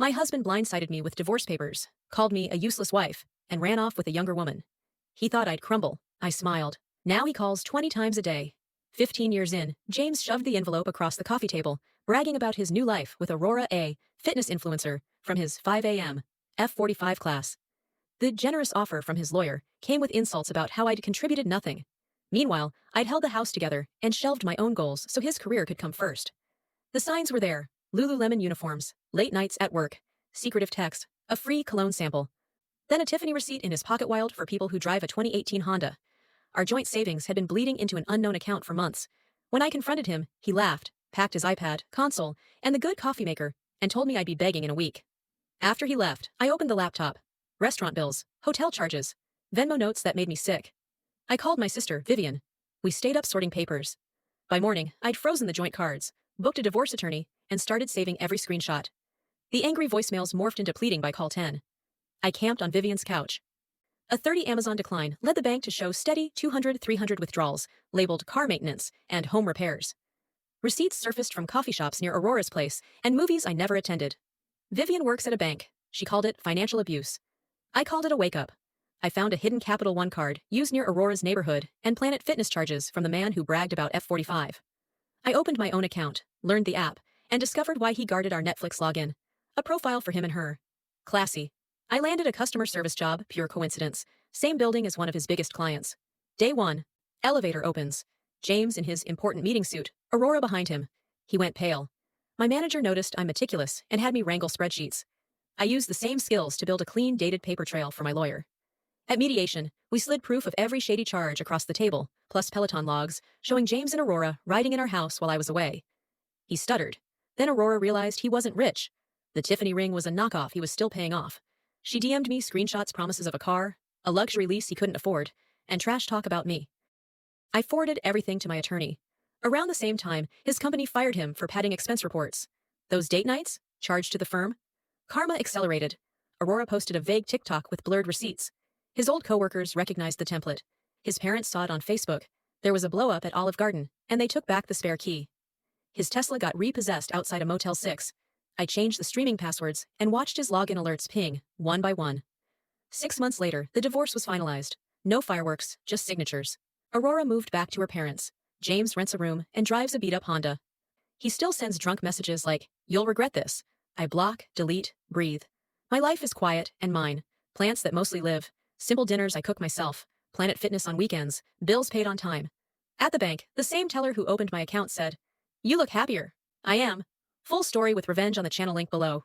My husband blindsided me with divorce papers, called me a useless wife, and ran off with a younger woman. He thought I'd crumble. I smiled. Now he calls 20 times a day. 15 years in, James shoved the envelope across the coffee table, bragging about his new life with Aurora A, fitness influencer, from his 5 a.m. F45 class. The generous offer from his lawyer came with insults about how I'd contributed nothing. Meanwhile, I'd held the house together and shelved my own goals so his career could come first. The signs were there: Lululemon uniforms, late nights at work, secretive text, a free cologne sample. Then a Tiffany receipt in his pocket wild for people who drive a 2018 Honda. Our joint savings had been bleeding into an unknown account for months. When I confronted him, he laughed, packed his iPad, console, and the good coffee maker, and told me I'd be begging in a week. After he left, I opened the laptop. Restaurant bills, hotel charges, Venmo notes that made me sick. I called my sister, Vivian. We stayed up sorting papers. By morning, I'd frozen the joint cards, booked a divorce attorney, and started saving every screenshot. The angry voicemails morphed into pleading by call 10. I camped on Vivian's couch. A 30 Amazon decline led the bank to show steady 200-300 withdrawals, labeled car maintenance and home repairs. Receipts surfaced from coffee shops near Aurora's place and movies I never attended. Vivian works at a bank. She called it financial abuse. I called it a wake-up. I found a hidden Capital One card used near Aurora's neighborhood and Planet Fitness charges from the man who bragged about F45. I opened my own account, learned the app, and discovered why he guarded our Netflix login. A profile for him and her. Classy. I landed a customer service job, pure coincidence. Same building as one of his biggest clients. Day 1. Elevator opens. James in his important meeting suit, Aurora behind him. He went pale. My manager noticed I'm meticulous and had me wrangle spreadsheets. I used the same skills to build a clean, dated paper trail for my lawyer. At mediation, we slid proof of every shady charge across the table, plus Peloton logs, showing James and Aurora riding in our house while I was away. He stuttered. Then Aurora realized he wasn't rich. The Tiffany ring was a knockoff he was still paying off. She DM'd me screenshots, promises of a car, a luxury lease he couldn't afford, and trash talk about me. I forwarded everything to my attorney. Around the same time, his company fired him for padding expense reports. Those date nights, charged to the firm? Karma accelerated. Aurora posted a vague TikTok with blurred receipts. His old coworkers recognized the template. His parents saw it on Facebook. There was a blow-up at Olive Garden, and they took back the spare key. His Tesla got repossessed outside a Motel 6. I changed the streaming passwords and watched his login alerts ping, one by one. 6 months later, the divorce was finalized. No fireworks, just signatures. Aurora moved back to her parents. James rents a room and drives a beat-up Honda. He still sends drunk messages like, "You'll regret this." I block, delete, breathe. My life is quiet and mine. Plants that mostly live. Simple dinners I cook myself. Planet Fitness on weekends. Bills paid on time. At the bank, the same teller who opened my account said, "You look happier." I am. Full story with revenge on the channel link below.